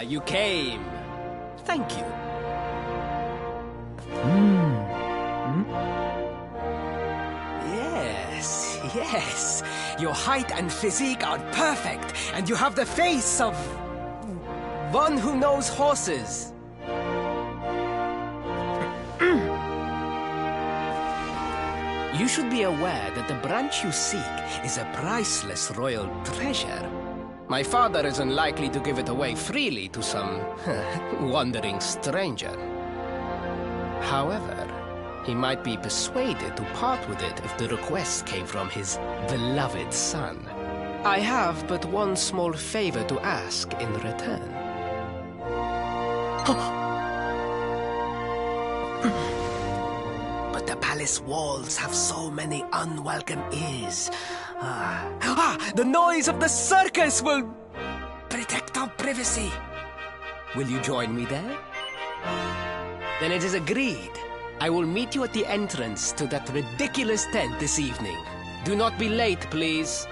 You came. Thank you. Yes. Your height and physique are perfect, and you have the face of one who knows horses. You should be aware that the branch you seek is a priceless royal treasure. My father is unlikely to give it away freely to some wandering stranger. However, he might be persuaded to part with it if the request came from his beloved son. I have but one small favor to ask in return. But the palace walls have so many unwelcome ears. The noise of the circus will protect our privacy. Will you join me there? Then it is agreed. I will meet you at the entrance to that ridiculous tent this evening. Do not be late, please.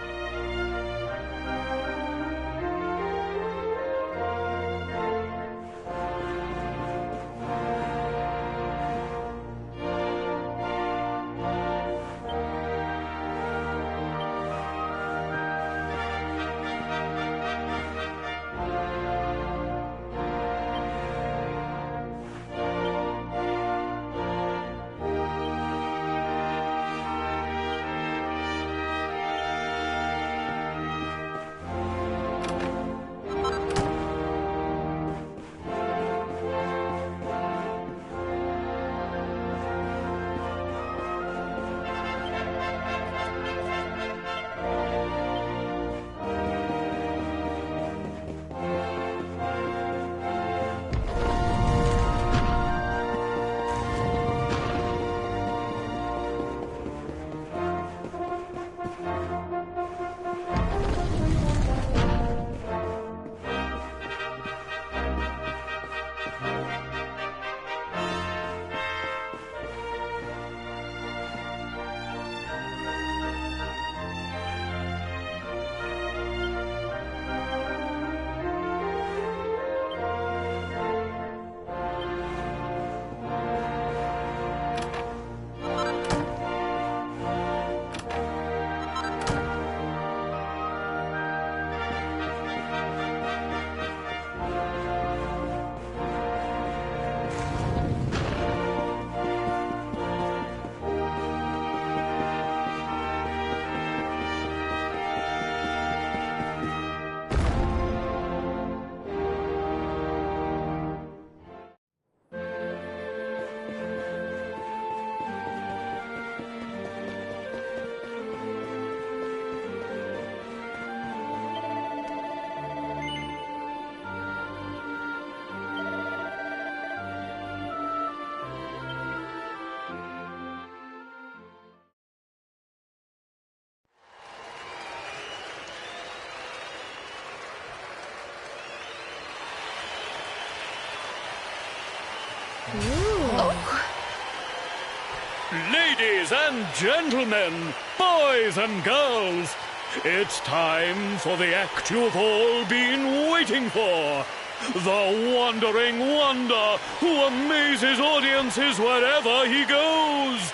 Ladies and gentlemen, boys and girls, it's time for the act you've all been waiting for. The Wandering Wonder, who amazes audiences wherever he goes.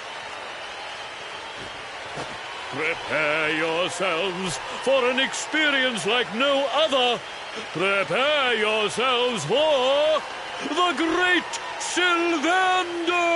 Prepare yourselves for an experience like no other. Prepare yourselves for the Great Sylvando!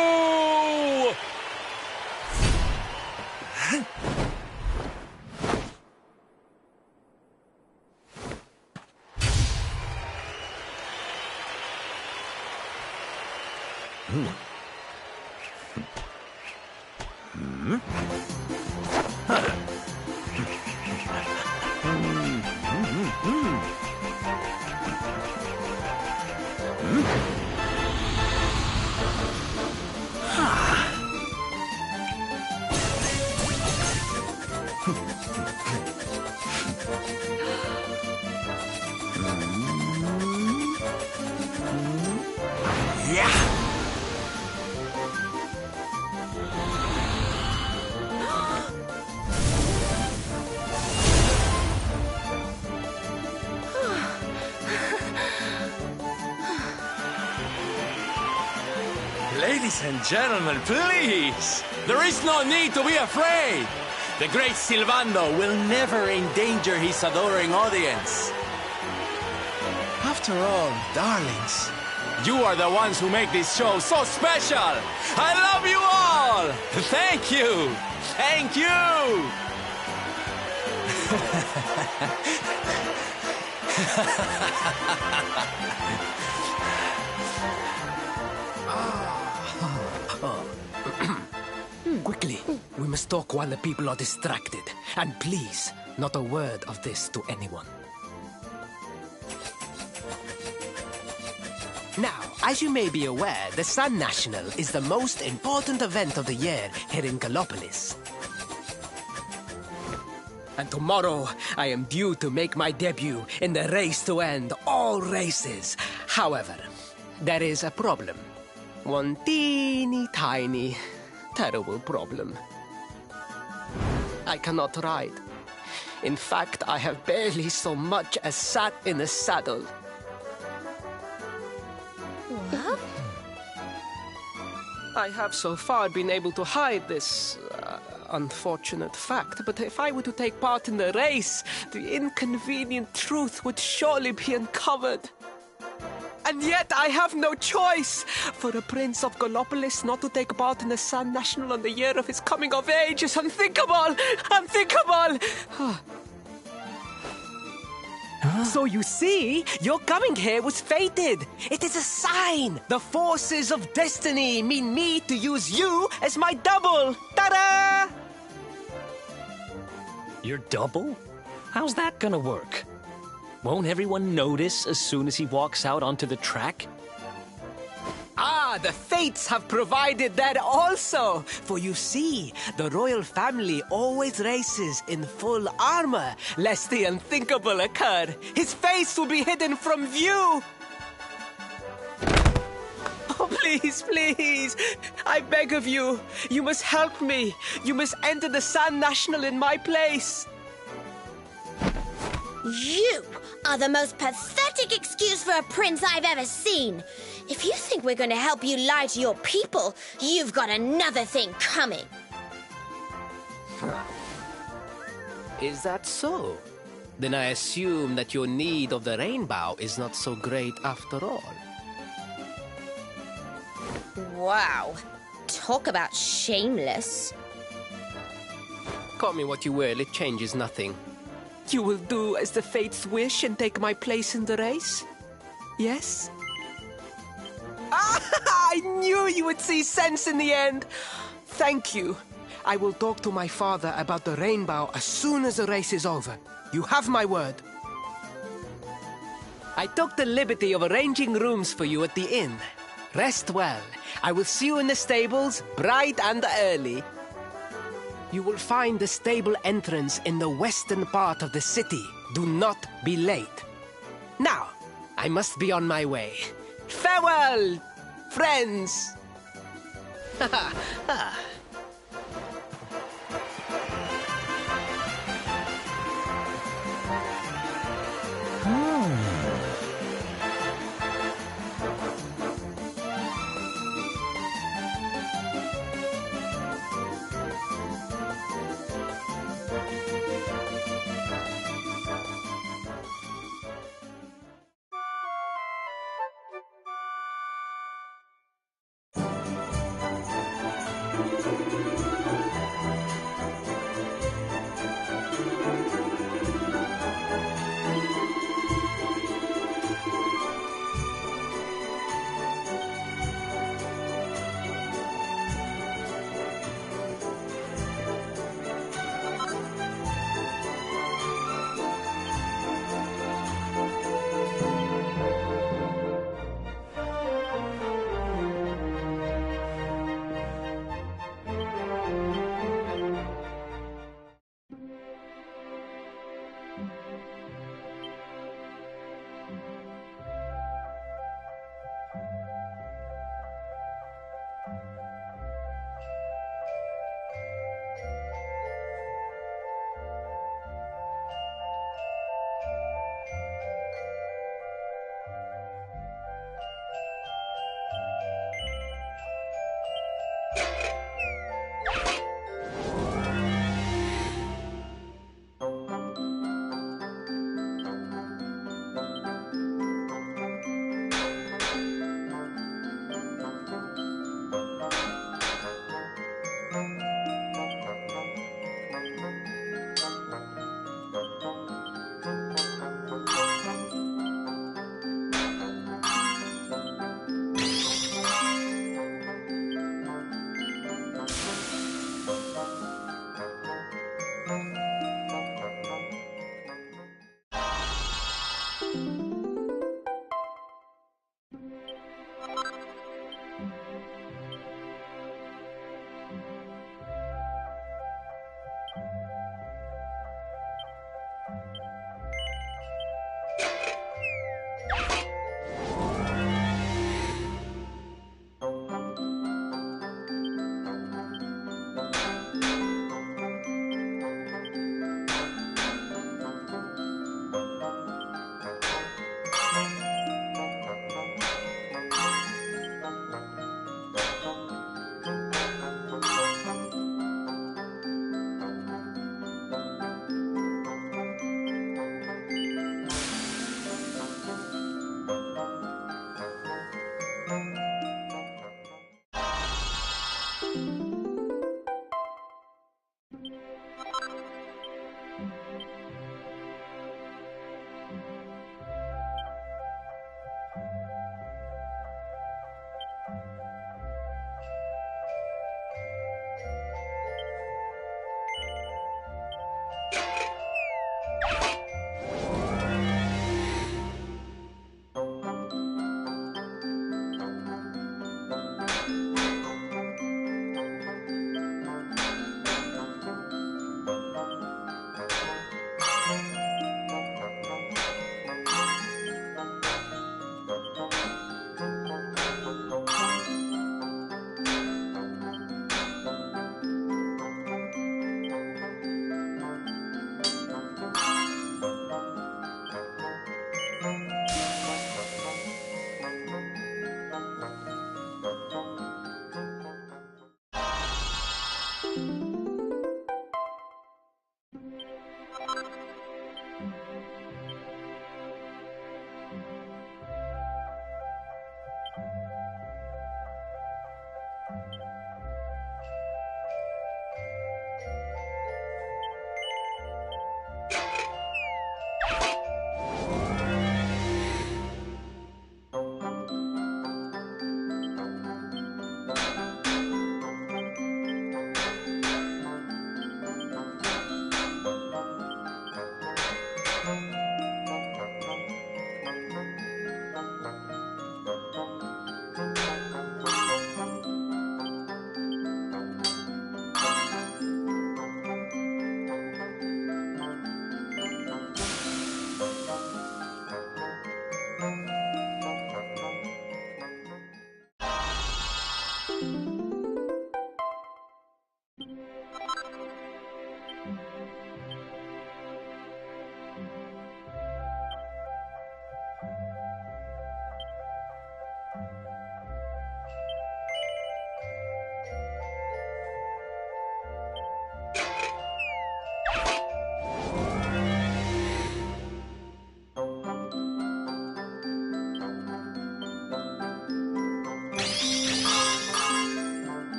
Ladies and gentlemen, please! There is no need to be afraid! The great Silvando will never endanger his adoring audience. After all, darlings, you are the ones who make this show so special! I love you all! Thank you! Thank you! Quickly, we must talk while the people are distracted. And please, not a word of this to anyone. Now, as you may be aware, the Sun National is the most important event of the year here in Gallopolis. And tomorrow, I am due to make my debut in the race to end all races. However, there is a problem. One teeny tiny, terrible problem. I cannot ride. In fact, I have barely so much as sat in the saddle. What? I have so far been able to hide this unfortunate fact, but if I were to take part in the race, the inconvenient truth would surely be uncovered. And yet I have no choice. For a prince of Gallopolis not to take part in the Sun National on the year of his coming of age is unthinkable! Unthinkable! So you see, your coming here was fated. It is a sign. The forces of destiny mean me to use you as my double. Ta-da! Your double? How's that gonna work? Won't everyone notice as soon as he walks out onto the track? Ah, the fates have provided that also. For you see, the royal family always races in full armor, lest the unthinkable occur. His face will be hidden from view. Oh, please, please. I beg of you. You must help me. You must enter the Sun National in my place. You are the most pathetic excuse for a prince I've ever seen. If you think we're going to help you lie to your people, you've got another thing coming. Is that so? Then I assume that your need of the rainbow is not so great after all. Wow. Talk about shameless. Call me what you will, it changes nothing. You will do as the fates wish and take my place in the race? Yes? Ah, I knew you would see sense in the end. Thank you. I will talk to my father about the rainbow as soon as the race is over. You have my word. I took the liberty of arranging rooms for you at the inn. Rest well. I will see you in the stables, bright and early. You will find the stable entrance in the western part of the city. Do not be late. Now, I must be on my way. Farewell, friends!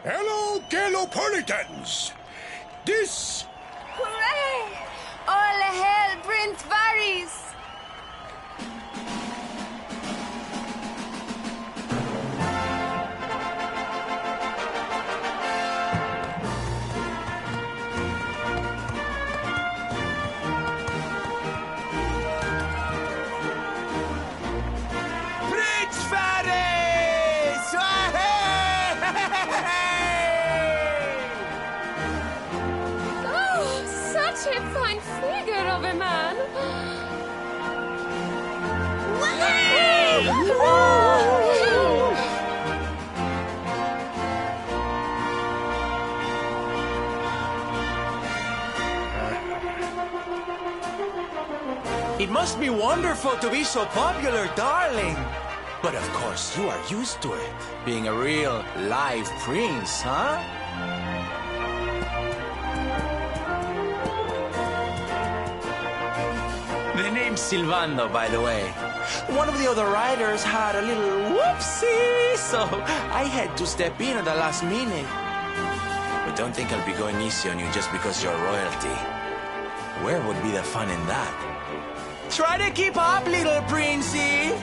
Hello, Galopolitans! This... Hooray! All hail Prince Varys! Prince Varys! Oh, such a fine figure of a man! It must be wonderful to be so popular, darling. But of course, you are used to it. Being a real live prince, huh? The name's Silvando, by the way. One of the other riders had a little whoopsie, so I had to step in at the last minute. But don't think I'll be going easy on you just because you're royalty. Where would be the fun in that? Try to keep up, little princey!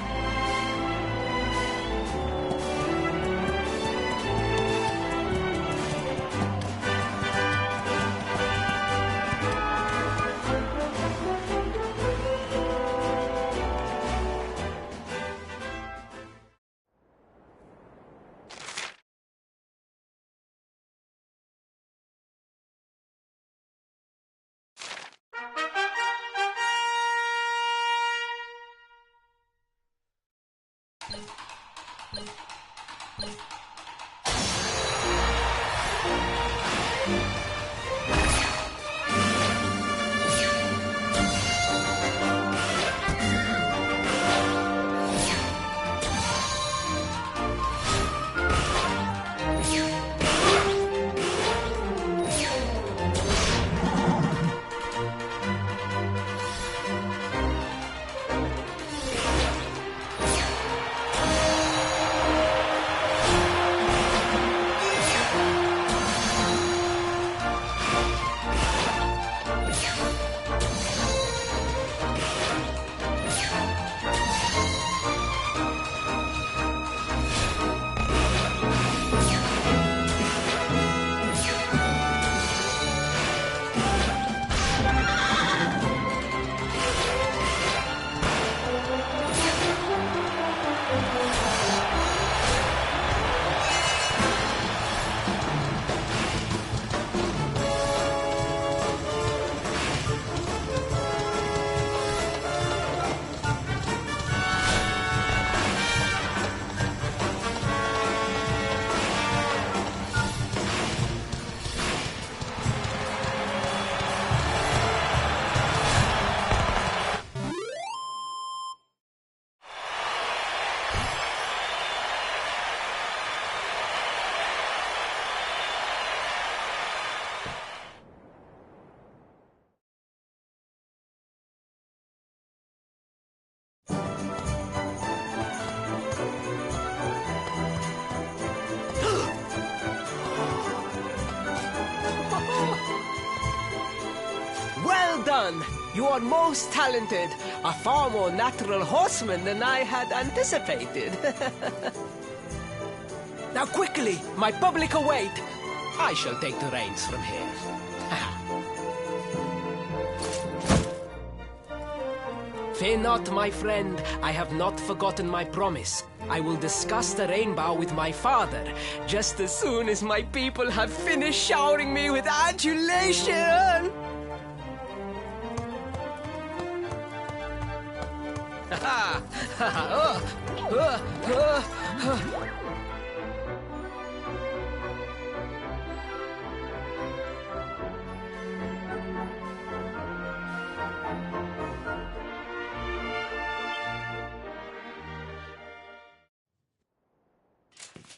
Well done! You are most talented. A far more natural horseman than I had anticipated. Now quickly, my public await. I shall take the reins from here. Fear not, my friend. I have not forgotten my promise. I will discuss the rainbow with my father, just as soon as my people have finished showering me with adulation.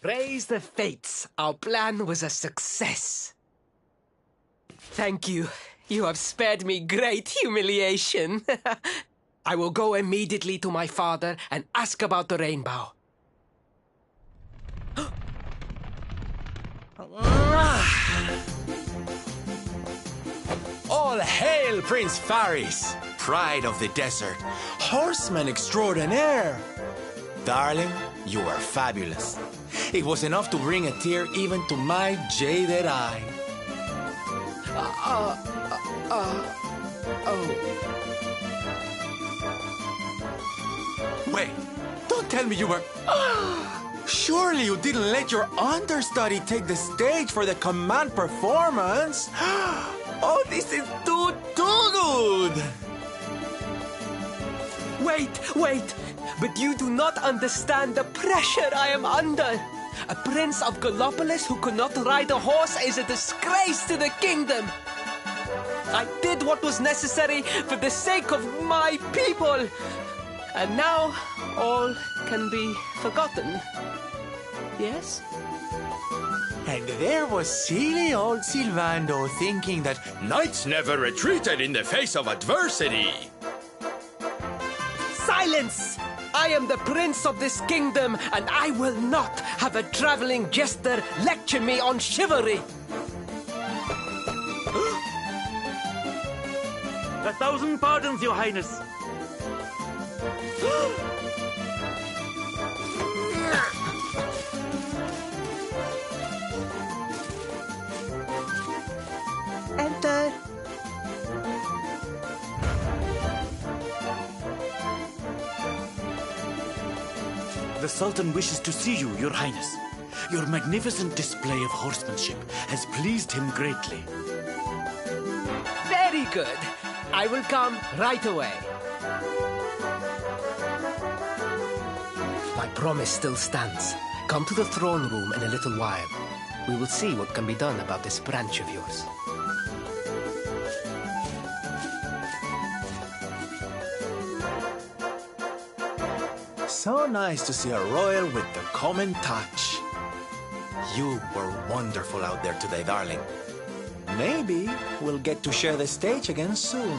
Praise the fates, our plan was a success. Thank you. You have spared me great humiliation. I will go immediately to my father and ask about the rainbow. All hail Prince Faris, pride of the desert, horseman extraordinaire. Darling, you are fabulous. It was enough to bring a tear even to my jaded eye. Wait, don't tell me you were... Surely you didn't let your understudy take the stage for the command performance? Oh, this is too good! Wait! But you do not understand the pressure I am under. A prince of Gallopolis who could not ride a horse is a disgrace to the kingdom. I did what was necessary for the sake of my people. And now all can be forgotten. Yes? And there was silly old Silvando thinking that knights never retreated in the face of adversity. Silence! I am the prince of this kingdom, and I will not have a traveling jester lecture me on chivalry. 1,000 pardons, Your Highness. Enter. The Sultan wishes to see you, Your Highness. Your magnificent display of horsemanship has pleased him greatly. Very good. I will come right away. My promise still stands. Come to the throne room in a little while. We will see what can be done about this branch of yours. So nice to see a royal with the common touch. You were wonderful out there today, darling. Maybe we'll get to share the stage again soon.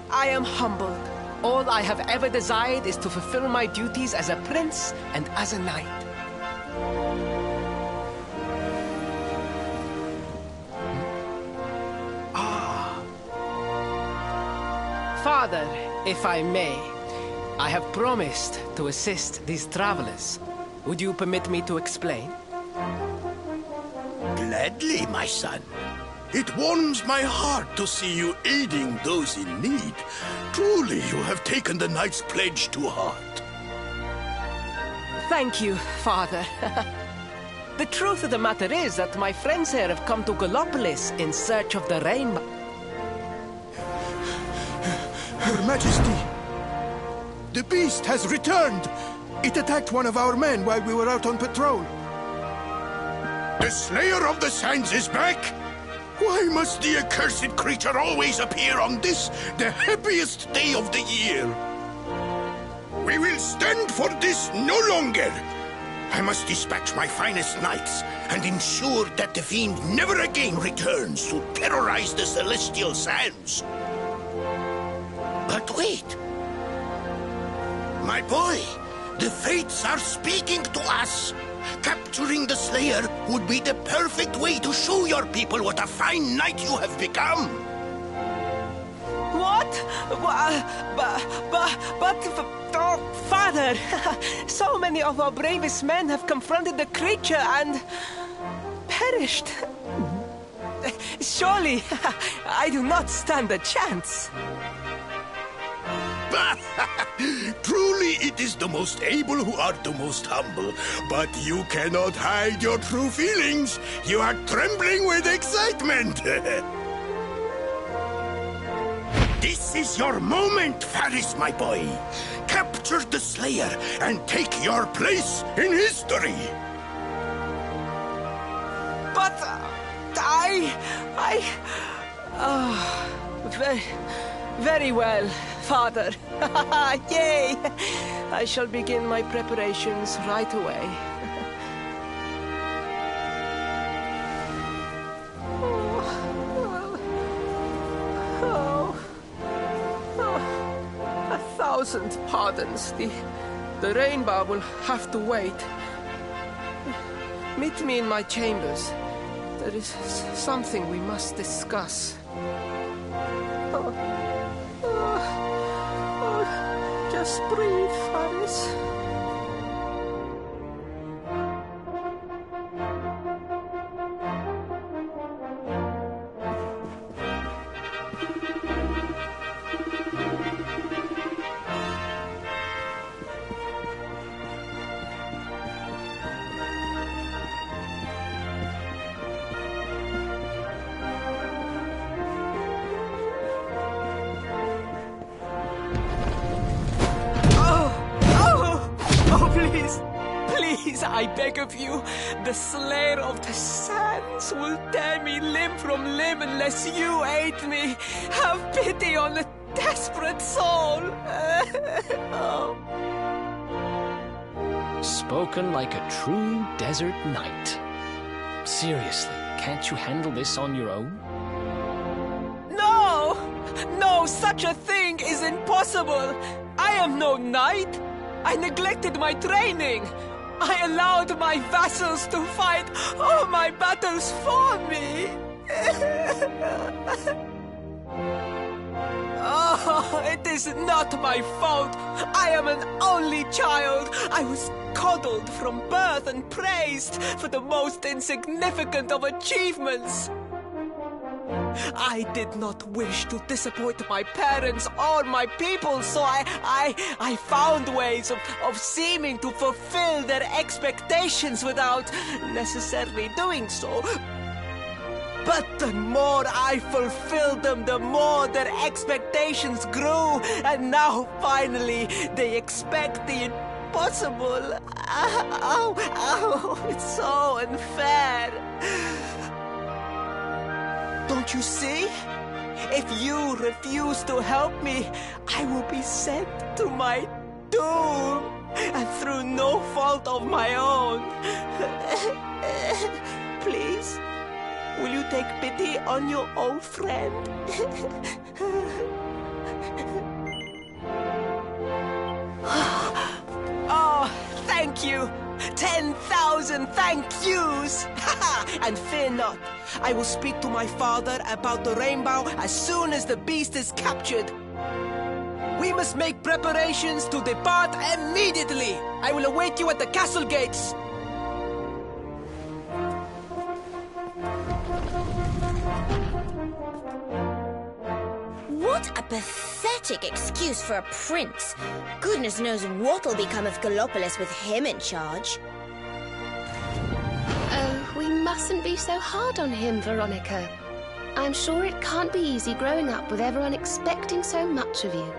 I am humbled. All I have ever desired is to fulfill my duties as a prince and as a knight. Father, if I may, I have promised to assist these travelers. Would you permit me to explain? Gladly, my son. It warms my heart to see you aiding those in need. Truly, you have taken the knight's pledge to heart. Thank you, Father. The truth of the matter is that my friends here have come to Gallopolis in search of the rainbow. Your Majesty, the beast has returned. It attacked one of our men while we were out on patrol. The Slayer of the Sands is back? Why must the accursed creature always appear on this, the happiest day of the year? We will stand for this no longer. I must dispatch my finest knights and ensure that the fiend never again returns to terrorize the celestial sands. But wait. My boy, the fates are speaking to us. Capturing the Slayer would be the perfect way to show your people what a fine knight you have become. What? Oh, Father, so many of our bravest men have confronted the creature and perished. Surely, I do not stand a chance. Truly, it is the most able who are the most humble. But you cannot hide your true feelings. You are trembling with excitement. This is your moment, Faris, my boy. Capture the Slayer and take your place in history. But very well, Father. Yay! I shall begin my preparations right away. A thousand pardons. The rainbow will have to wait. Meet me in my chambers. There is something we must discuss. Just breathe, Faris. Please, I beg of you, the Slayer of the Sands will tear me limb from limb unless you aid me. Have pity on a desperate soul. Oh. Spoken like a true desert knight. Seriously, can't you handle this on your own? No, such a thing is impossible. I am no knight. I neglected my training. I allowed my vassals to fight all my battles for me. Oh, it is not my fault. I am an only child. I was coddled from birth and praised for the most insignificant of achievements. I did not wish to disappoint my parents or my people, so I found ways of seeming to fulfill their expectations without necessarily doing so. But the more I fulfilled them, the more their expectations grew, and now finally they expect the impossible. It's so unfair. Don't you see? If you refuse to help me, I will be sent to my doom, and through no fault of my own. Please, will you take pity on your old friend? Oh, thank you. 10,000 thank yous! And fear not, I will speak to my father about the rainbow as soon as the beast is captured. We must make preparations to depart immediately. I will await you at the castle gates. What a pathetic excuse for a prince. Goodness knows what'll become of Gallopolis with him in charge. mustn't be so hard on him, Veronica. I'm sure it can't be easy growing up with everyone expecting so much of you.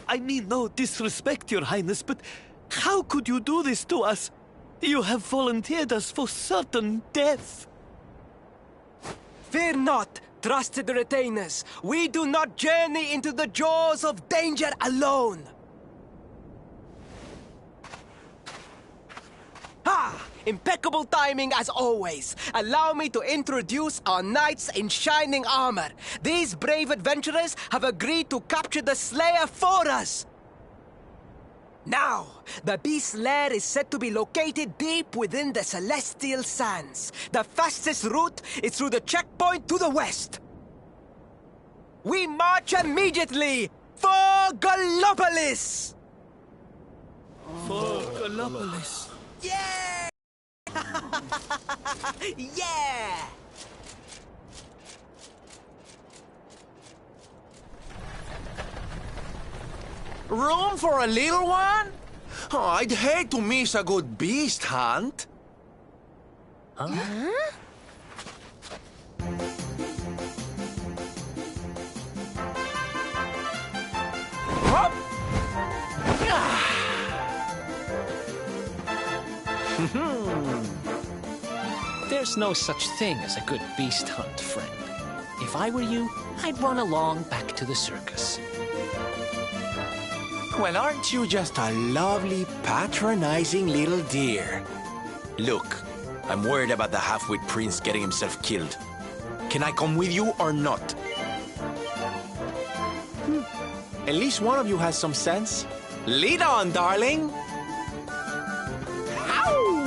I mean no disrespect, Your Highness, but how could you do this to us? You have volunteered us for certain death. Fear not, trusted retainers. We do not journey into the jaws of danger alone. Ha! Impeccable timing as always. Allow me to introduce our knights in shining armor. These brave adventurers have agreed to capture the Slayer for us. Now, the beast's lair is said to be located deep within the Celestial Sands. The fastest route is through the checkpoint to the west. We march immediately for Gallopolis! For Gallopolis. Yeah! Yeah! Room for a little one? Oh, I'd hate to miss a good beast hunt. Huh? Hop! There's no such thing as a good beast hunt, friend. If I were you, I'd run along back to the circus. Well, aren't you just a lovely, patronizing little dear? Look, I'm worried about the half-wit prince getting himself killed. Can I come with you or not? At least one of you has some sense. Lead on, darling! Ow!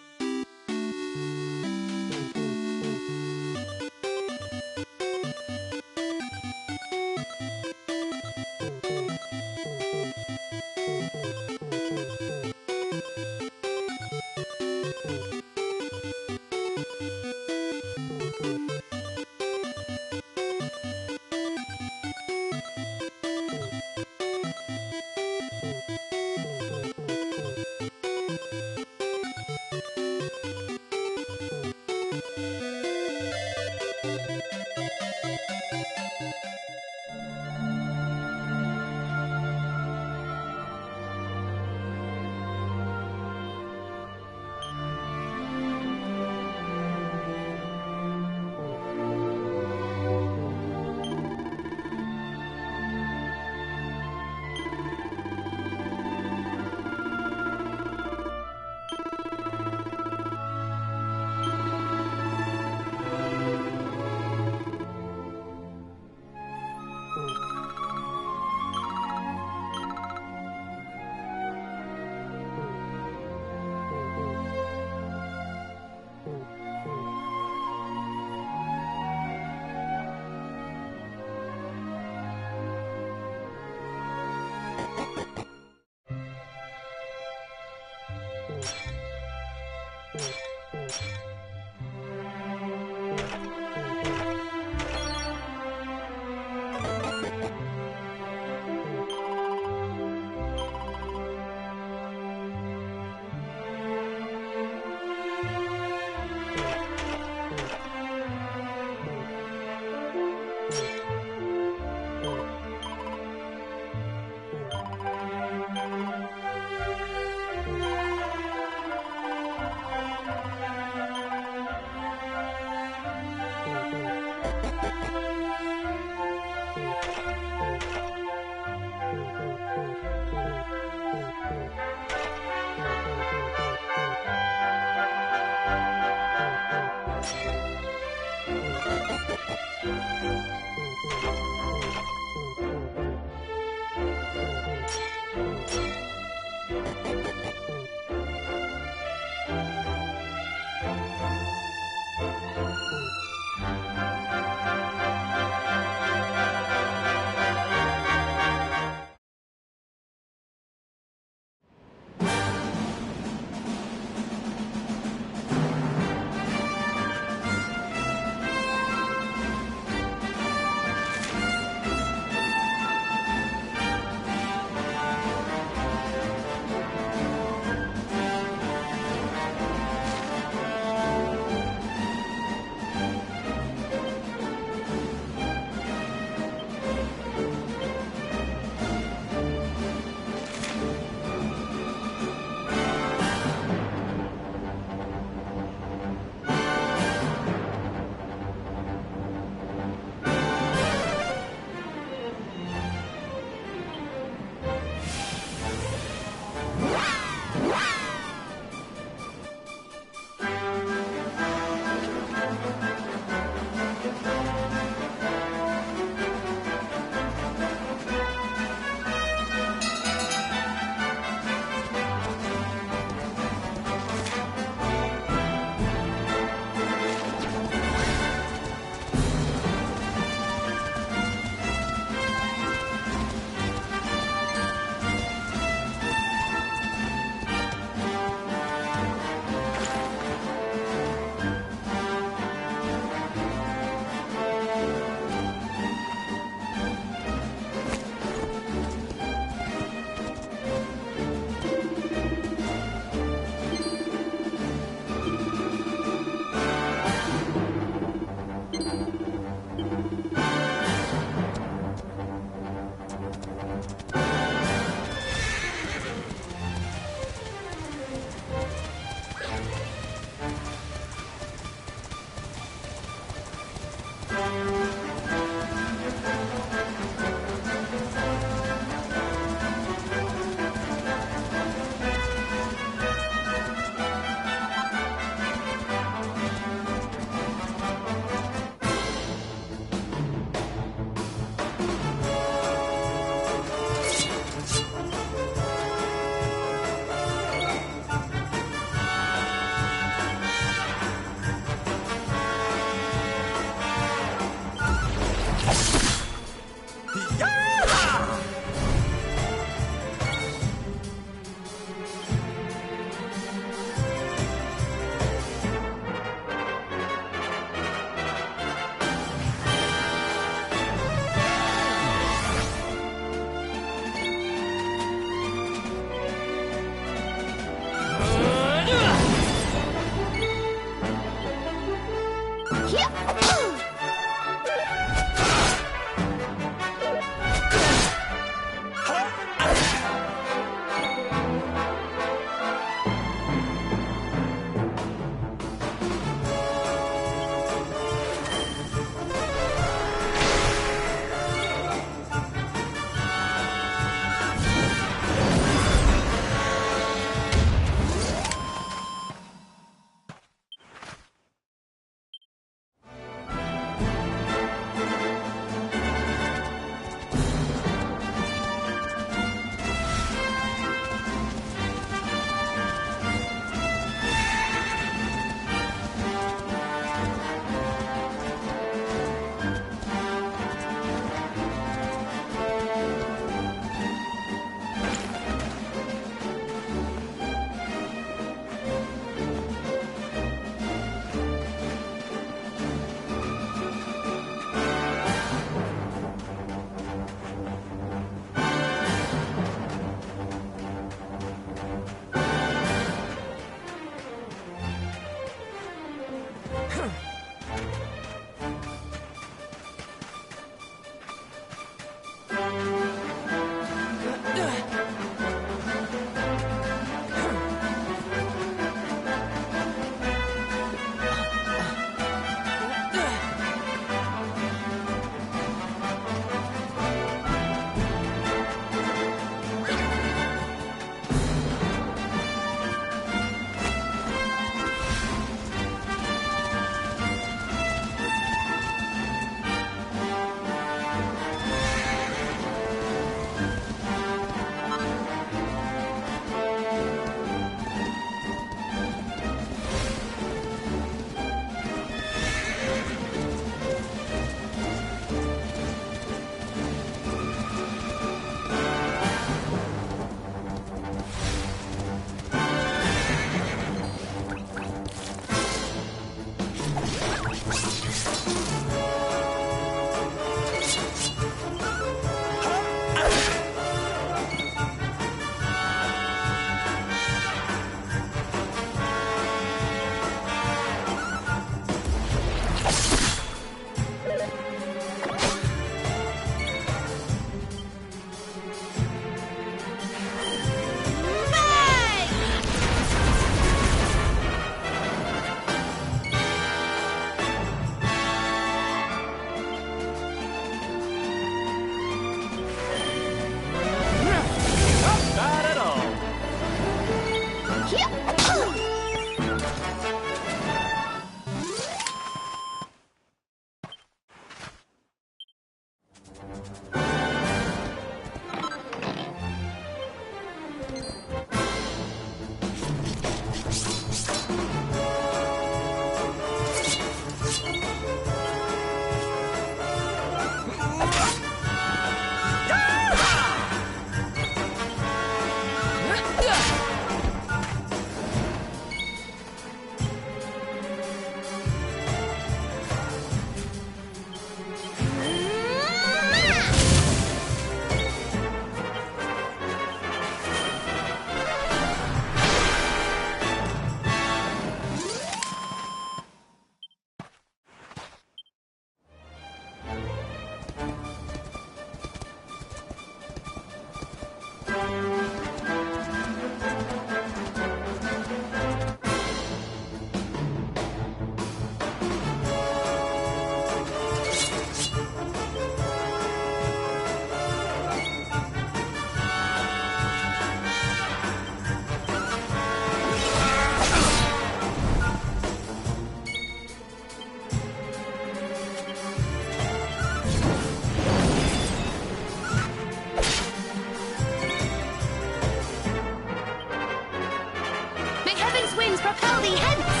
propel thee hence!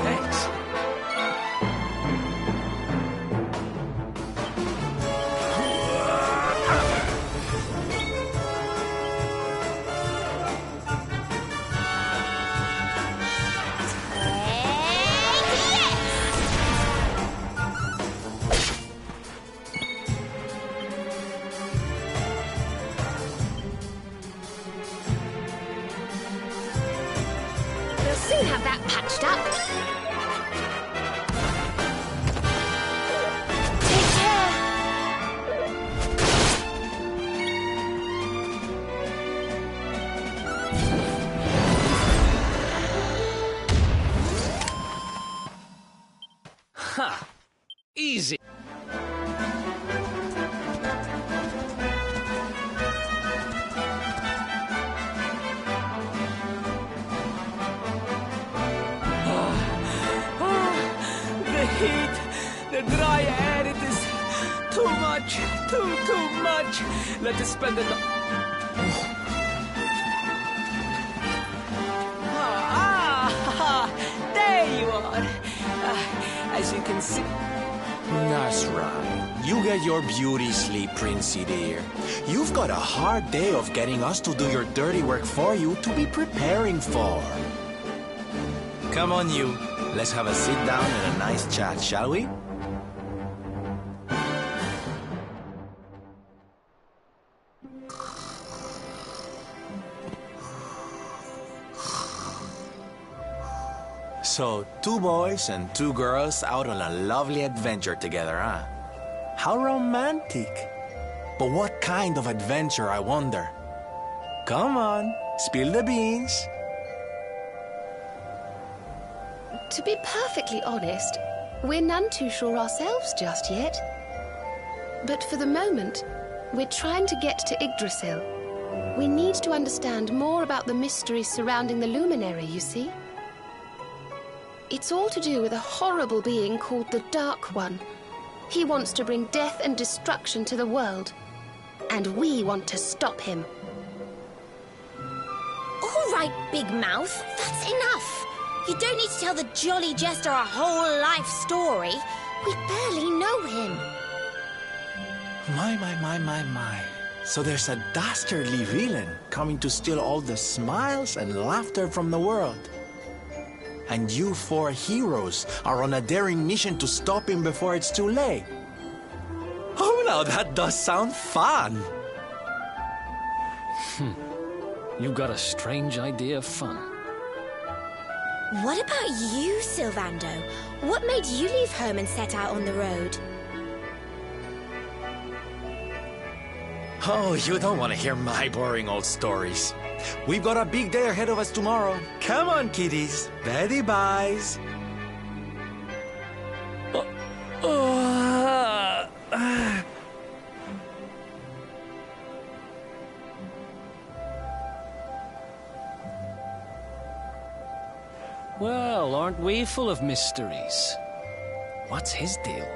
Thanks. We'll soon have that patched up. Take care. Ha! Easy. The heat, the dry air, it is too much, too much. Let us spend it. There you are. As you can see. That's right. You get your beauty sleep, Princey dear. You've got a hard day of getting us to do your dirty work for you to be preparing for. Come on, you. Let's have a sit down and a nice chat, shall we? So, 2 boys and 2 girls out on a lovely adventure together, huh? How romantic. But what kind of adventure, I wonder? Come on, spill the beans. To be perfectly honest, we're none too sure ourselves just yet. But for the moment, we're trying to get to Yggdrasil. We need to understand more about the mysteries surrounding the luminary, you see. It's all to do with a horrible being called the Dark One. He wants to bring death and destruction to the world. And we want to stop him. All right, Big Mouth, that's enough. You don't need to tell the Jolly Jester a whole life story. We barely know him. My. So there's a dastardly villain coming to steal all the smiles and laughter from the world. And you 4 heroes are on a daring mission to stop him before it's too late. Oh, now that does sound fun. You got a strange idea of fun. What about you, Sylvando? What made you leave home and set out on the road? Oh, you don't want to hear my boring old stories. We've got a big day ahead of us tomorrow. Come on, kiddies. Betty buys. Well, aren't we full of mysteries? What's his deal?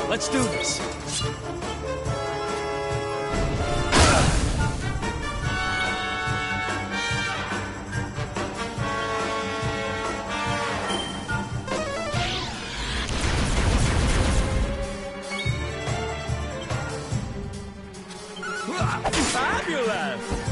Let's do this. Marvelous!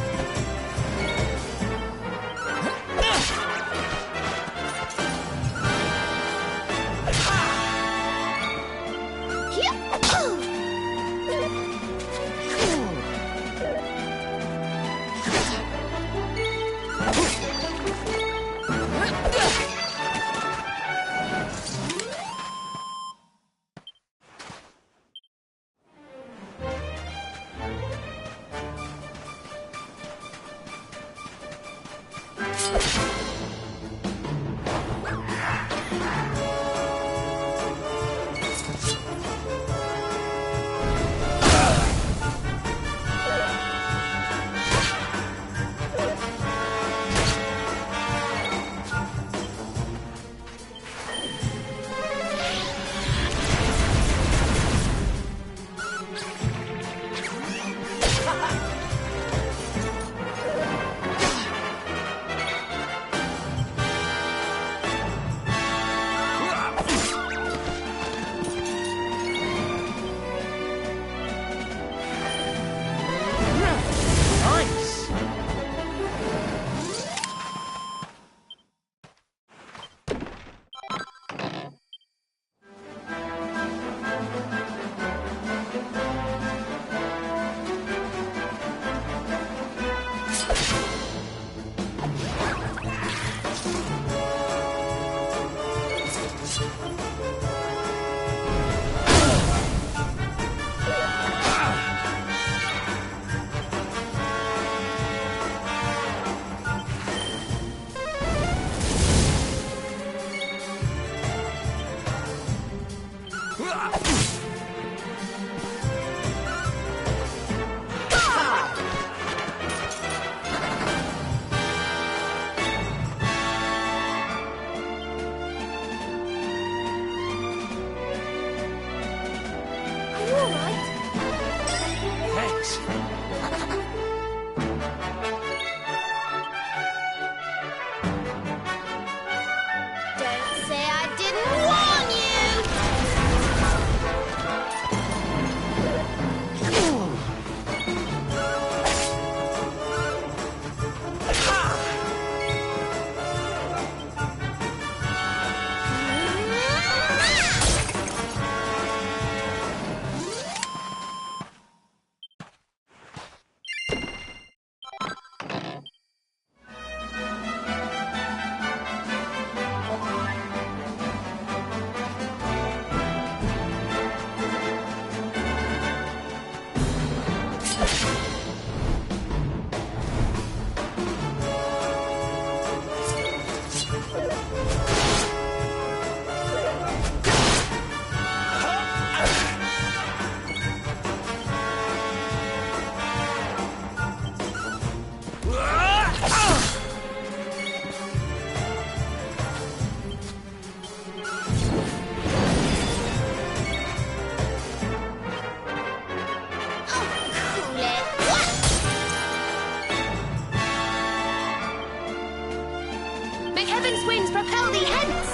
Heaven's winds propel thee hence!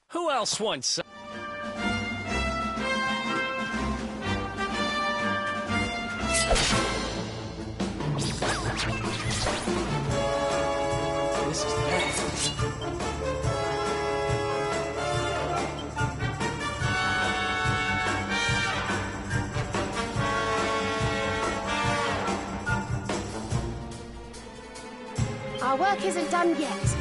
Who else wants... This is bad. Our work isn't done yet.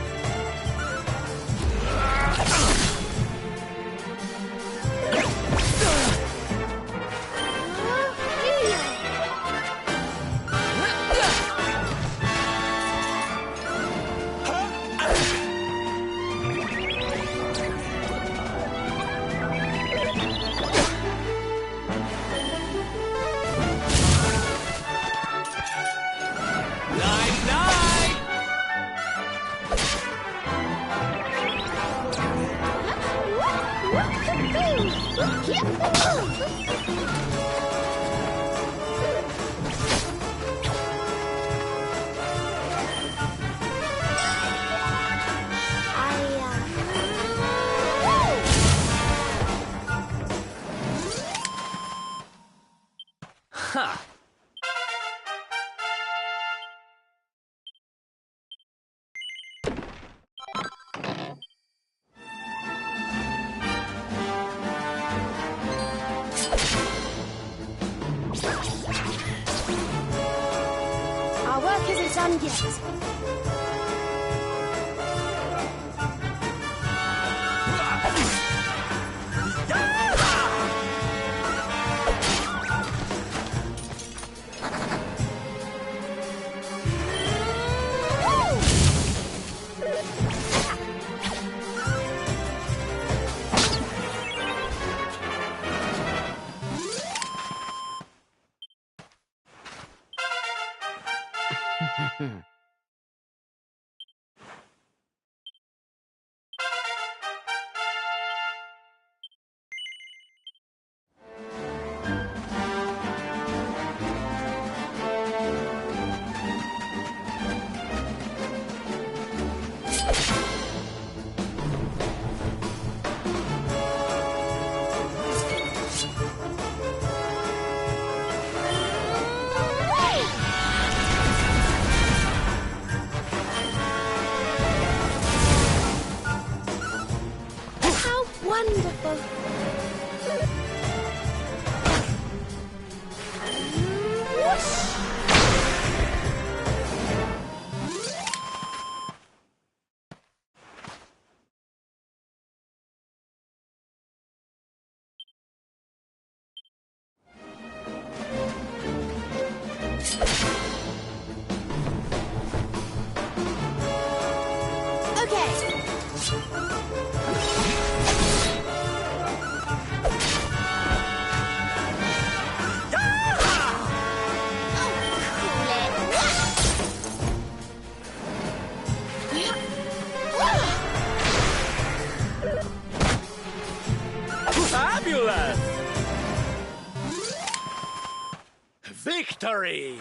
work isn't done yet. Wonderful. Fabulous! Victory!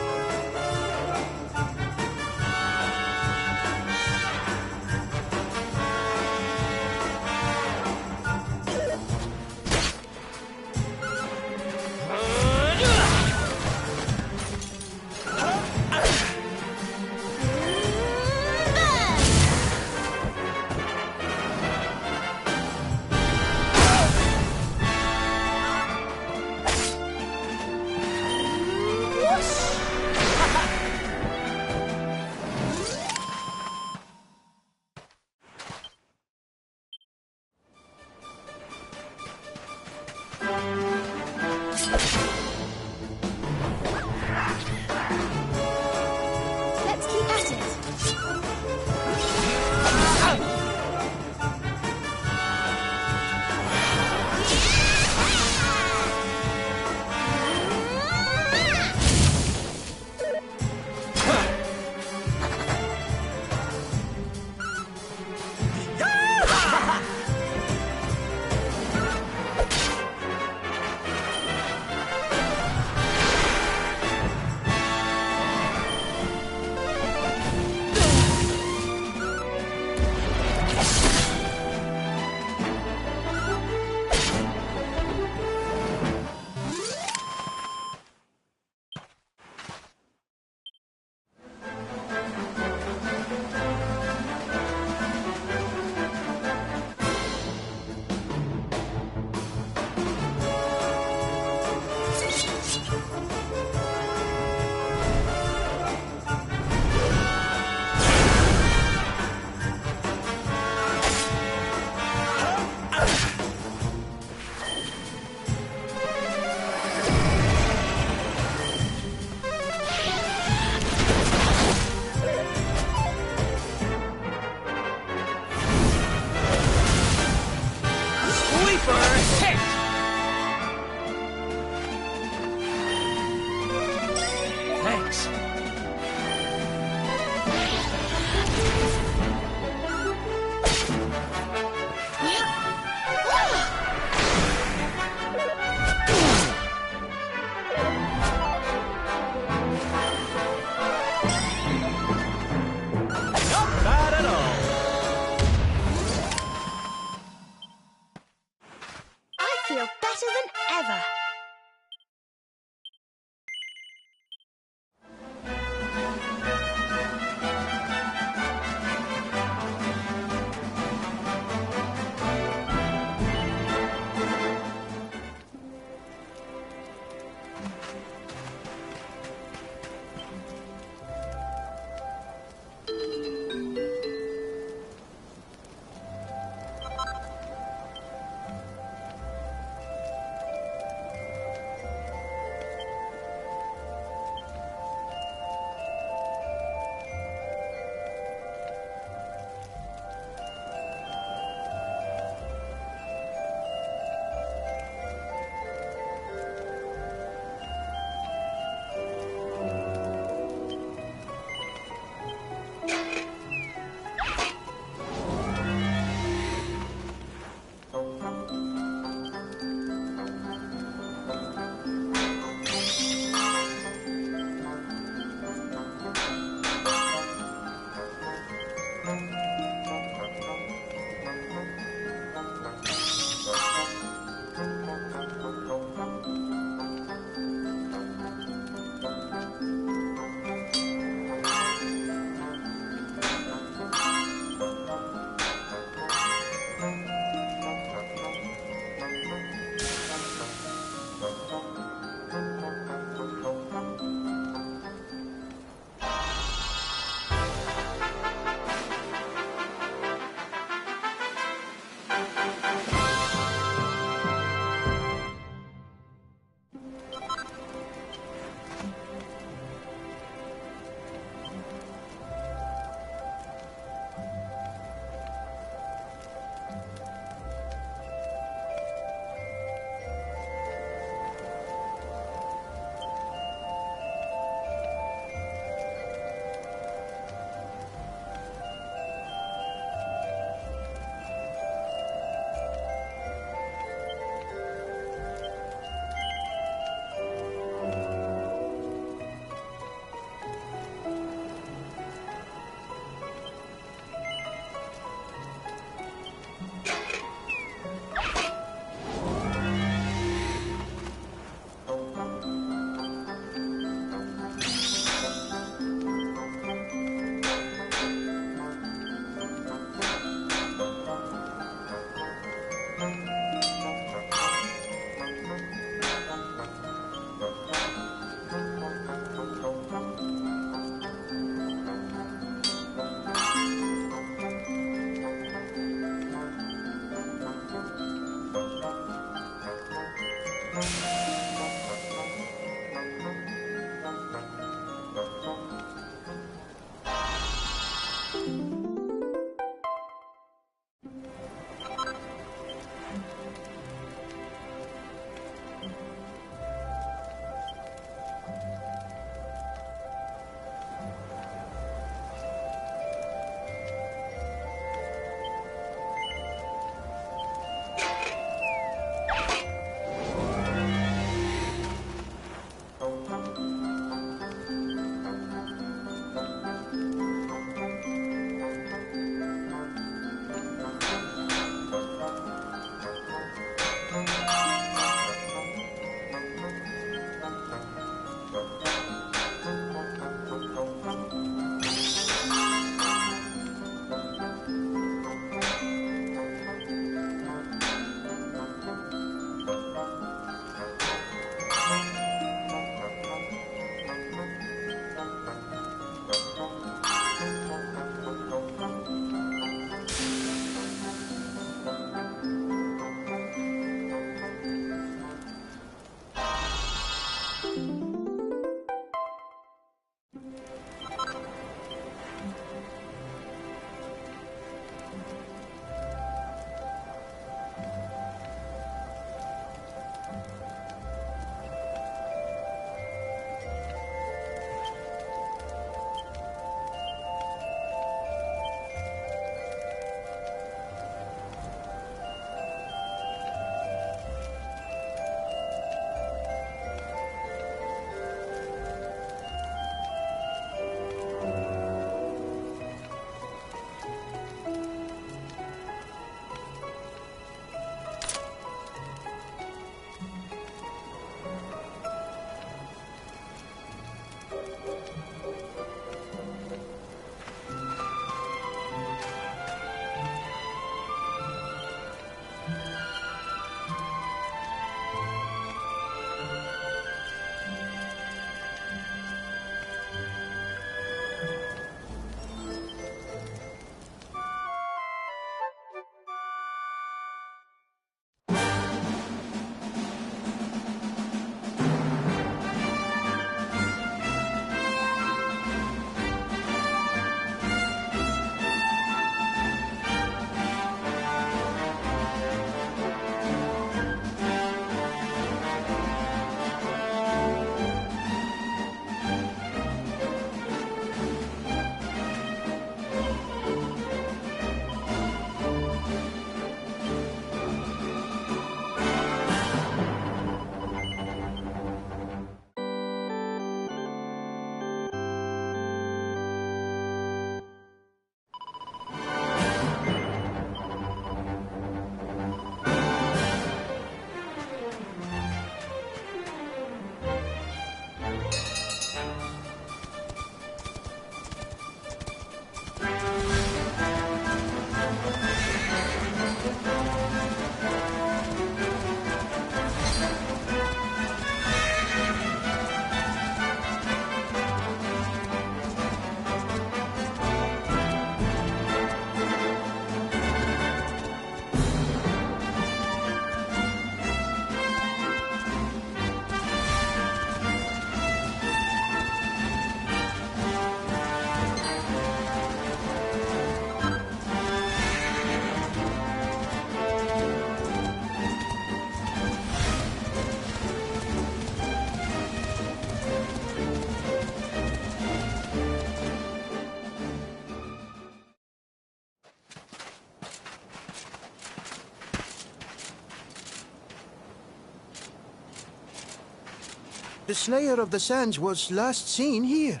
The Slayer of the Sands was last seen here.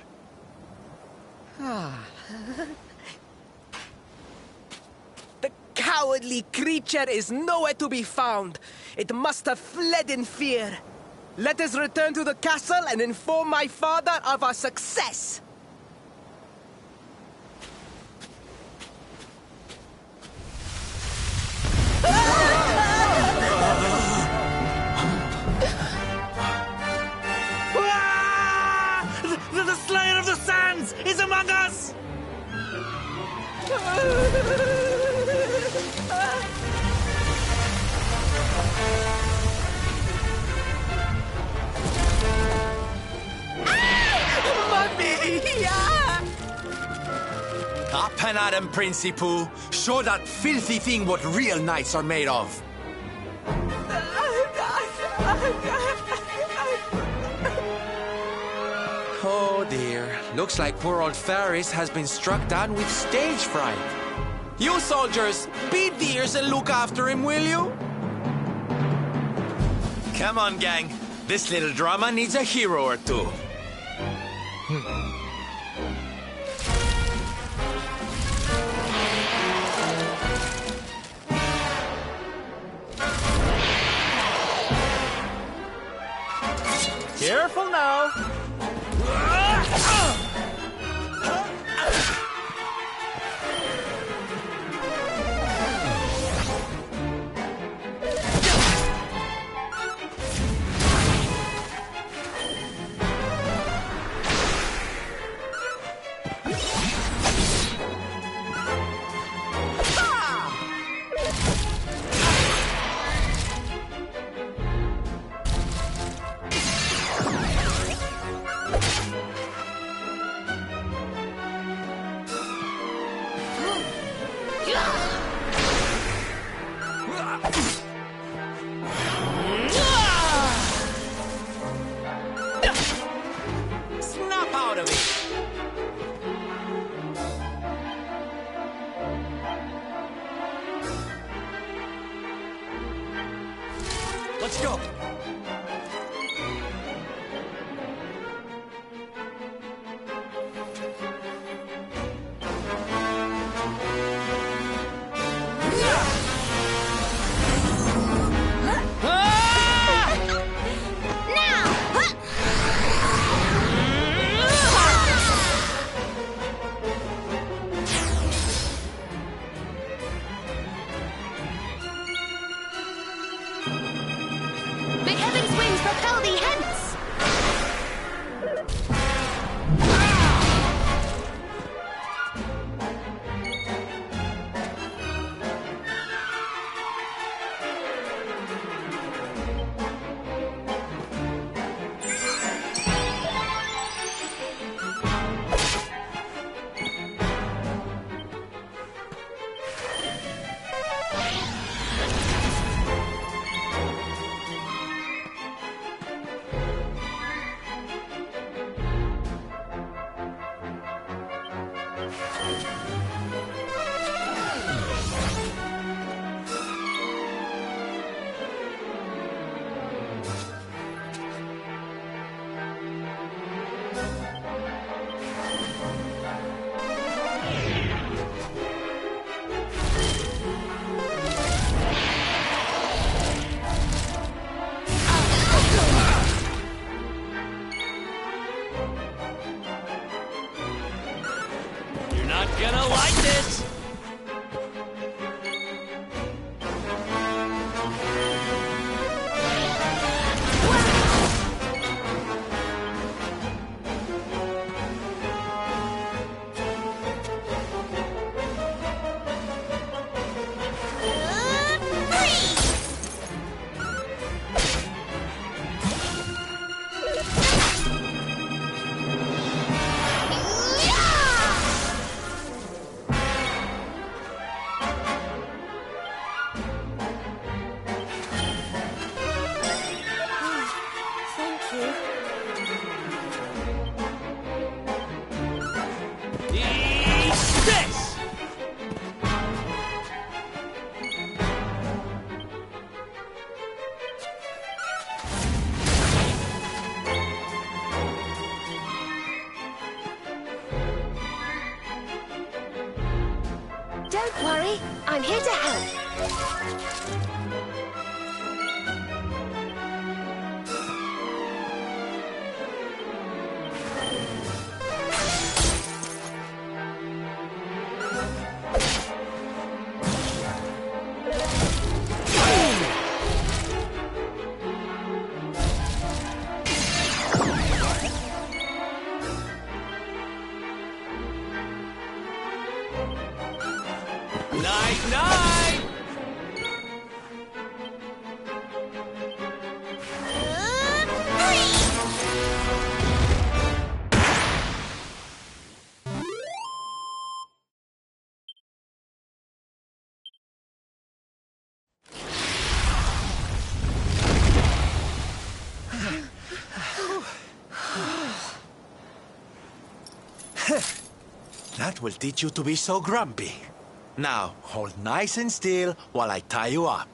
The cowardly creature is nowhere to be found. It must have fled in fear. Let us return to the castle and inform my father of our success. The Slayer of the Sands is among us! Up and at him, Princey Pooh. Show that filthy thing what real knights are made of. Oh dear. Looks like poor old Faris has been struck down with stage fright. You soldiers, beat the ears and look after him, will you? Come on, gang. This little drama needs a hero or two. Careful now. Snap out of it. Let's go. May heaven's winds propel thee hence! You're not gonna like this! Don't worry, I'm here to help. Night, night! That will teach you to be so grumpy. Now, hold nice and still while I tie you up.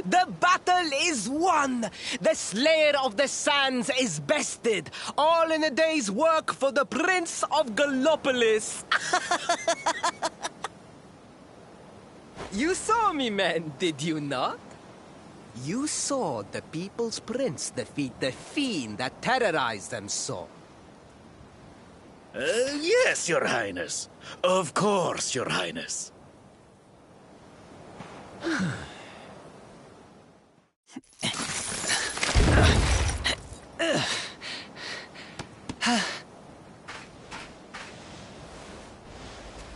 The battle is won! The Slayer of the Sands is bested! All in a day's work for the Prince of Gallopolis! You saw me, men, did you not? You saw the People's Prince defeat the fiend that terrorized them so. Yes, Your Highness. Of course, Your Highness.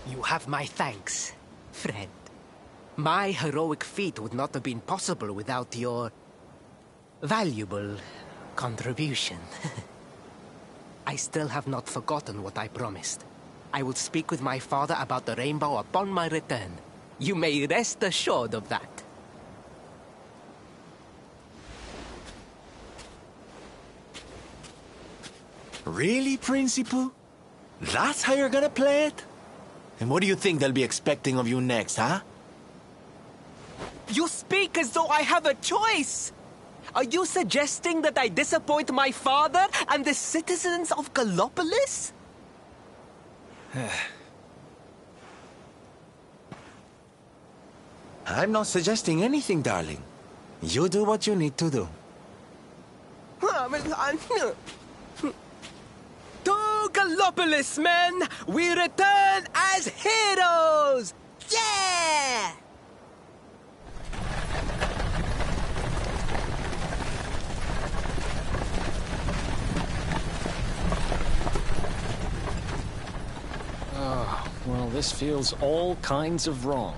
You have my thanks, friend. My heroic feat would not have been possible without your valuable contribution. I still have not forgotten what I promised. I will speak with my father about the rainbow upon my return. You may rest assured of that. Really, Principal? That's how you're gonna play it? And what do you think they'll be expecting of you next, huh? You speak as though I have a choice! Are you suggesting that I disappoint my father and the citizens of Gallopolis? I'm not suggesting anything, darling. You do what you need to do. To Gallopolis, men! We return as heroes! Yeah! Oh, well, this feels all kinds of wrong.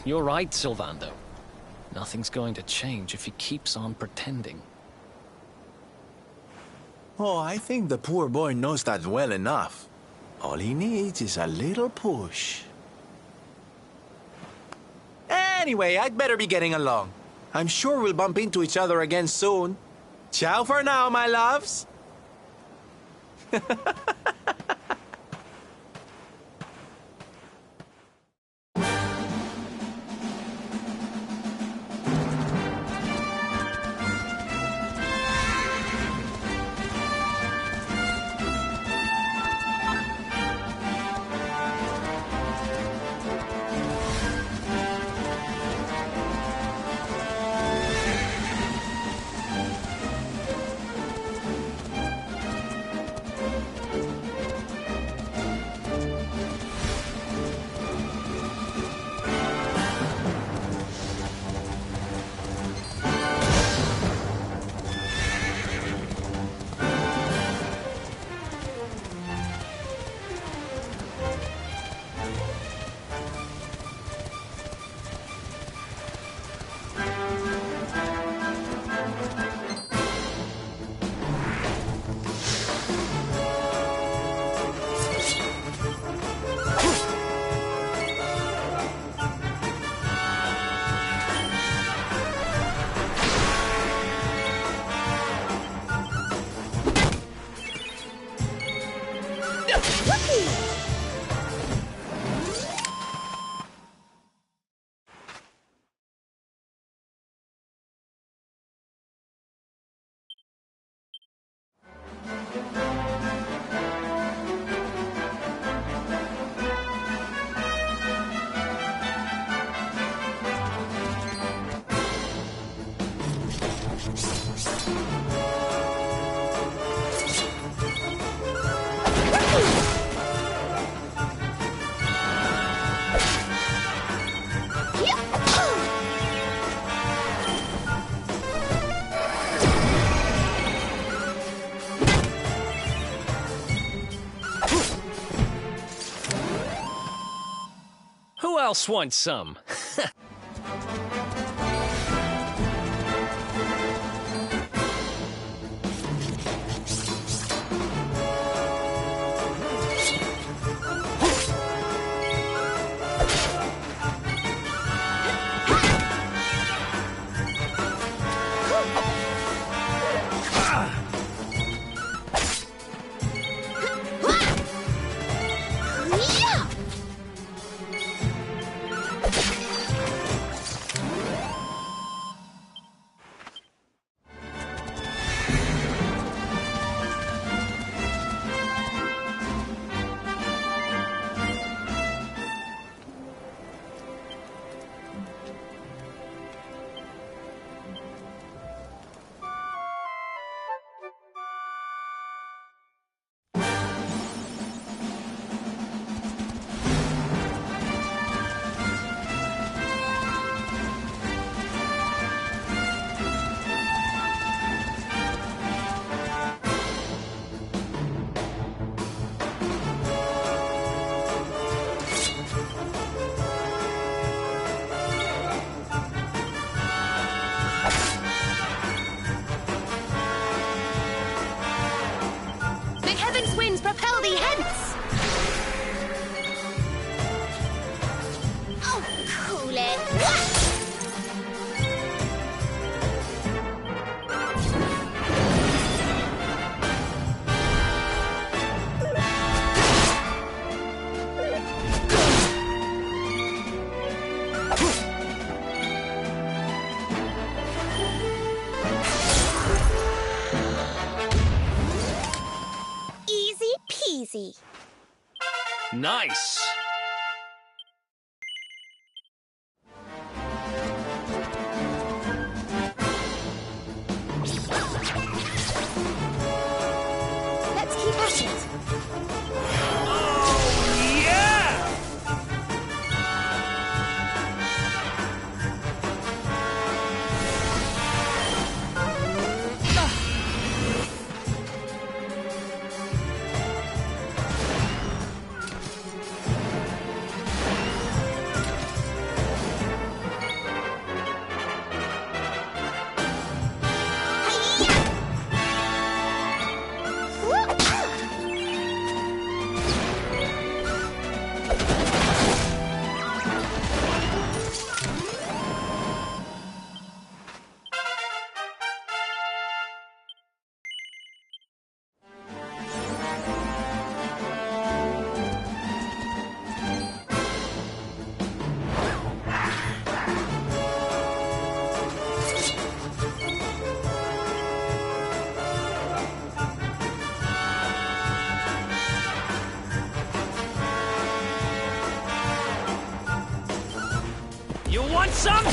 You're right, Sylvando. Nothing's going to change if he keeps on pretending. Oh, I think the poor boy knows that well enough. All he needs is a little push. Anyway, I'd better be getting along. I'm sure we'll bump into each other again soon. Ciao for now, my loves. Who else wants some? Propel thee hence! Oh, cool it! Easy peasy. Nice! Let's keep at it. You want some?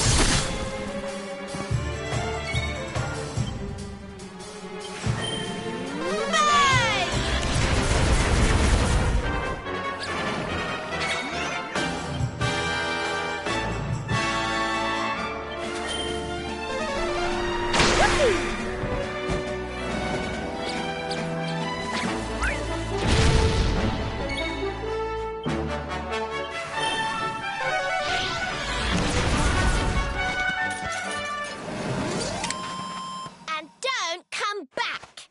And don't come back.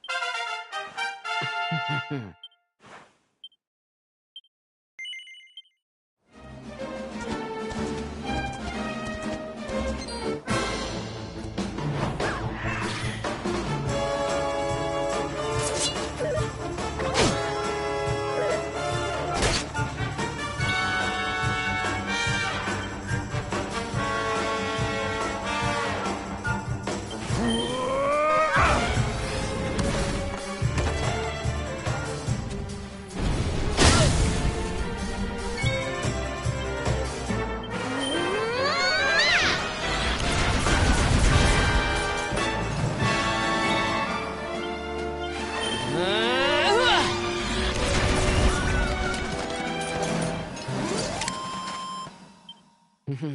What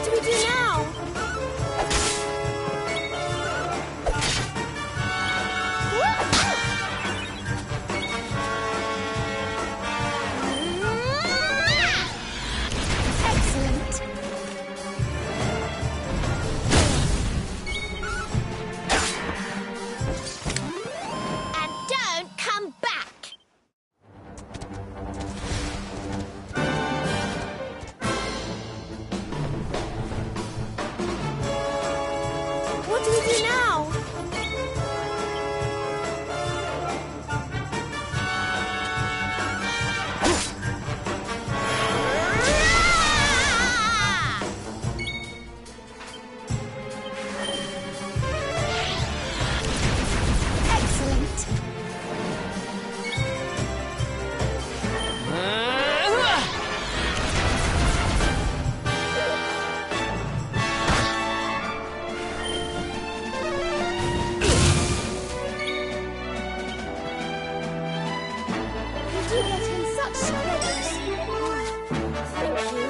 do we do now? Excellent. And don't come back. What do we do now? Excellent. You do get in such scrapes. Thank you.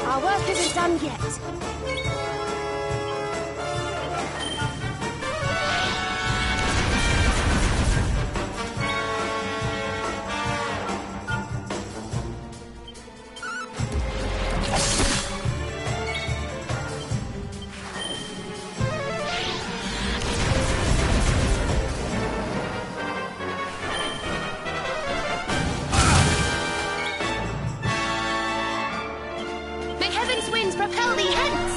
Our work isn't done yet. May heaven's winds propel thee hence!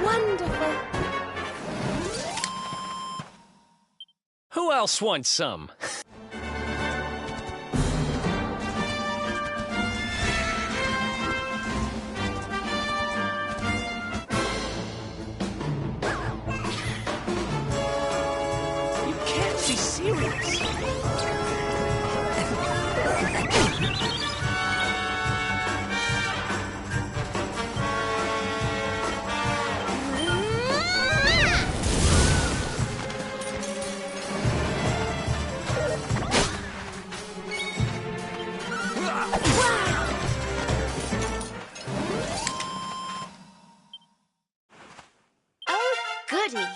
Wonderful. Who else wants some? You can't be serious. Oh, goody.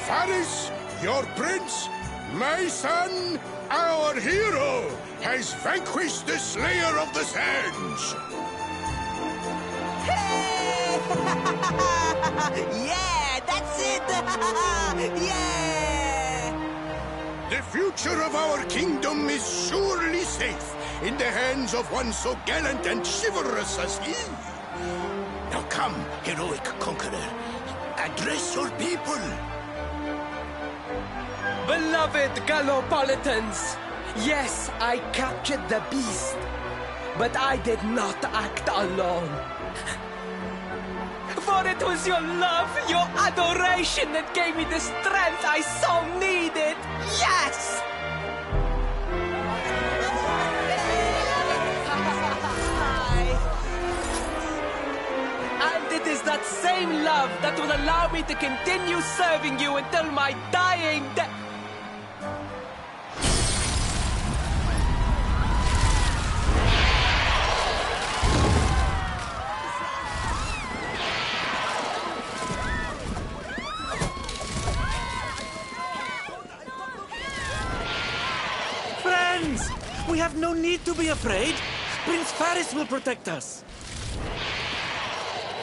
Faris, your prince, my son, our hero, has vanquished the Slayer of the Sands. Hey! Yeah, that's it! Yeah! The future of our kingdom is surely safe in the hands of one so gallant and chivalrous as he. Now come, heroic conqueror, address your people. Beloved Gallopolitans, yes, I captured the beast, but I did not act alone. For it was your love, your adoration that gave me the strength I so needed. Yes! And it is that same love that will allow me to continue serving you until my dying day. Friends, we have no need to be afraid. Prince Faris will protect us.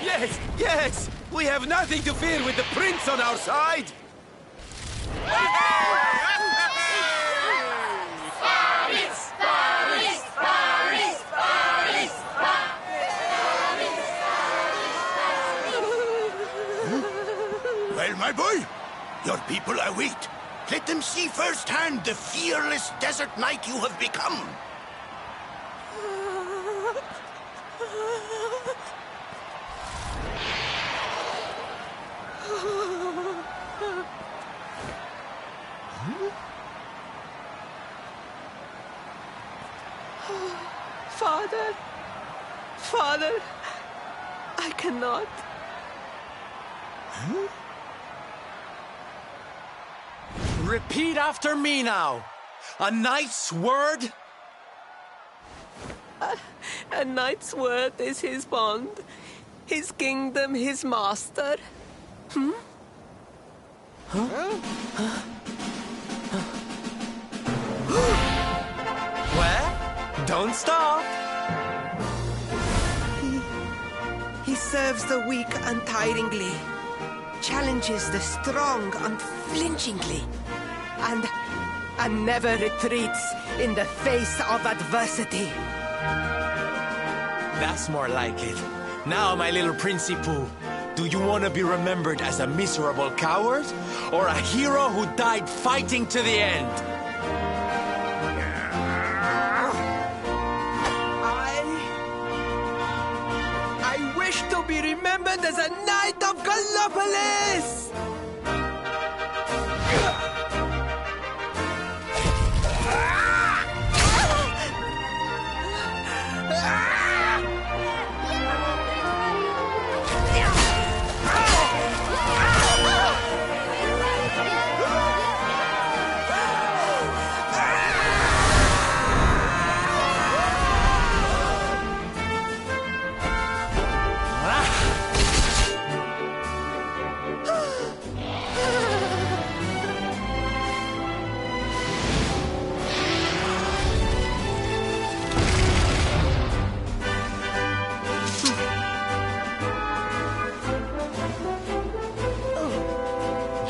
Yes, yes! We have nothing to fear with the prince on our side! Well, my boy, your people await. Let them see firsthand the fearless desert knight you have become. Father, Father, I cannot. Repeat after me now. A knight's word? A knight's word is his bond, his kingdom, his master. Where? Don't stop! He serves the weak untiringly, challenges the strong unflinchingly, and never retreats in the face of adversity. That's more like it. Now, my little Princey Pooh, do you want to be remembered as a miserable coward or a hero who died fighting to the end? I wish to be remembered as a knight of Gallopolis!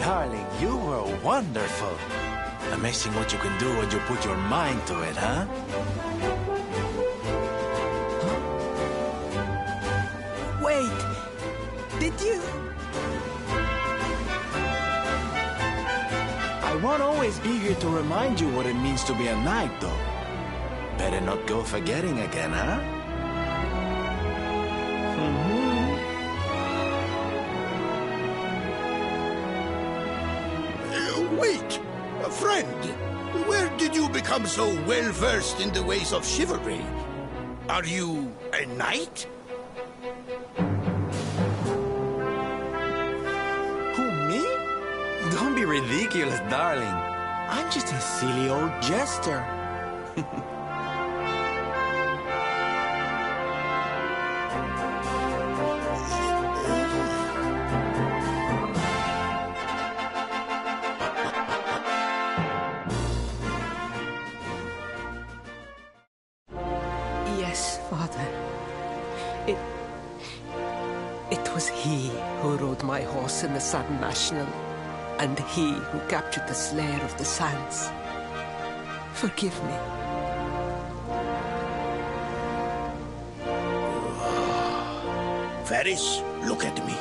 Darling, you were wonderful. Amazing what you can do when you put your mind to it, huh? Wait, did you? I won't always be here to remind you what it means to be a knight, though. Better not go forgetting again, huh? Wait, friend. Where did you become so well-versed in the ways of chivalry? Are you a knight? Who, me? Don't be ridiculous, darling. I'm just a silly old jester. Yes, Father. It was he who rode my horse in the Sun National, and he who captured the Slayer of the Sands. Forgive me. Varys, look at me.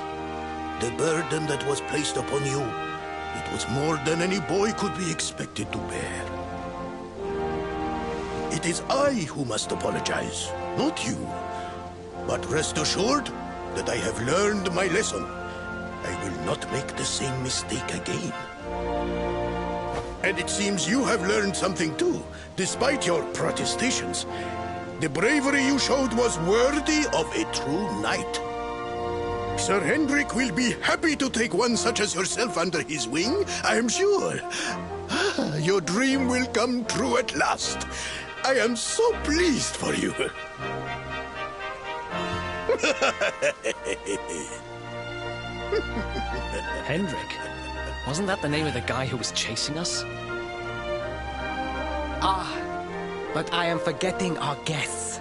The burden that was placed upon you, it was more than any boy could be expected to bear. It is I who must apologize, not you. But rest assured that I have learned my lesson. I will not make the same mistake again. And it seems you have learned something too, despite your protestations. The bravery you showed was worthy of a true knight. Sir Hendrik will be happy to take one such as yourself under his wing, I am sure. Your dream will come true at last. I am so pleased for you. Hendrik? Wasn't that the name of the guy who was chasing us? Ah, but I am forgetting our guests.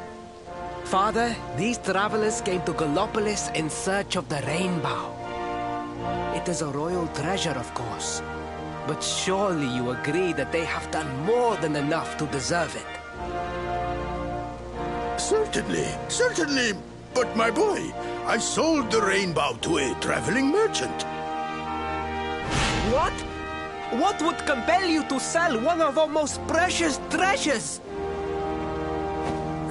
Father, these travelers came to Gallopolis in search of the rainbow. It is a royal treasure, of course. But surely you agree that they have done more than enough to deserve it. Certainly, certainly. But my boy, I sold the rainbow to a traveling merchant. What? What would compel you to sell one of our most precious treasures?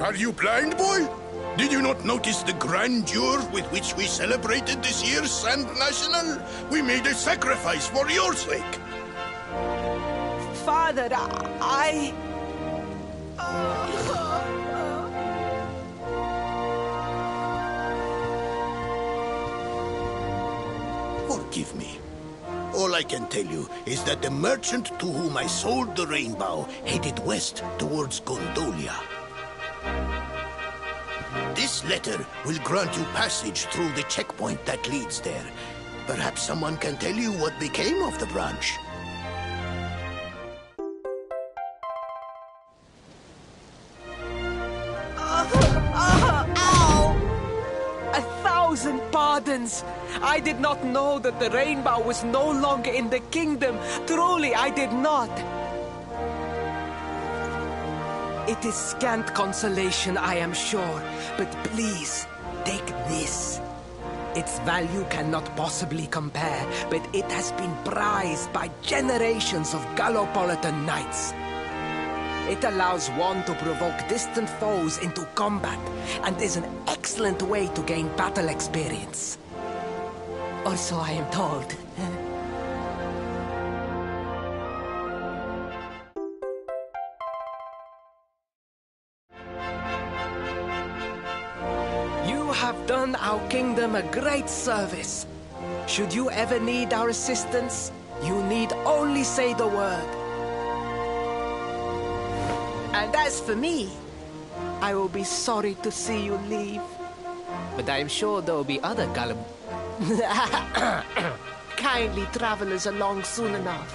Are you blind, boy? Did you not notice the grandeur with which we celebrated this year's Sand National? We made a sacrifice for your sake. Father, I... Forgive me. All I can tell you is that the merchant to whom I sold the rainbow headed west towards Gondolia. This letter will grant you passage through the checkpoint that leads there. Perhaps someone can tell you what became of the branch. 1,000 pardons. I did not know that the rainbow was no longer in the kingdom. Truly, I did not. It is scant consolation, I am sure, but please, take this. Its value cannot possibly compare, but it has been prized by generations of Gallopolitan knights. It allows one to provoke distant foes into combat, and is an excellent way to gain battle experience. Or so I am told. You have done our kingdom a great service. Should you ever need our assistance, you need only say the word. And as for me, I will be sorry to see you leave. But I am sure there will be other kindly travelers along soon enough.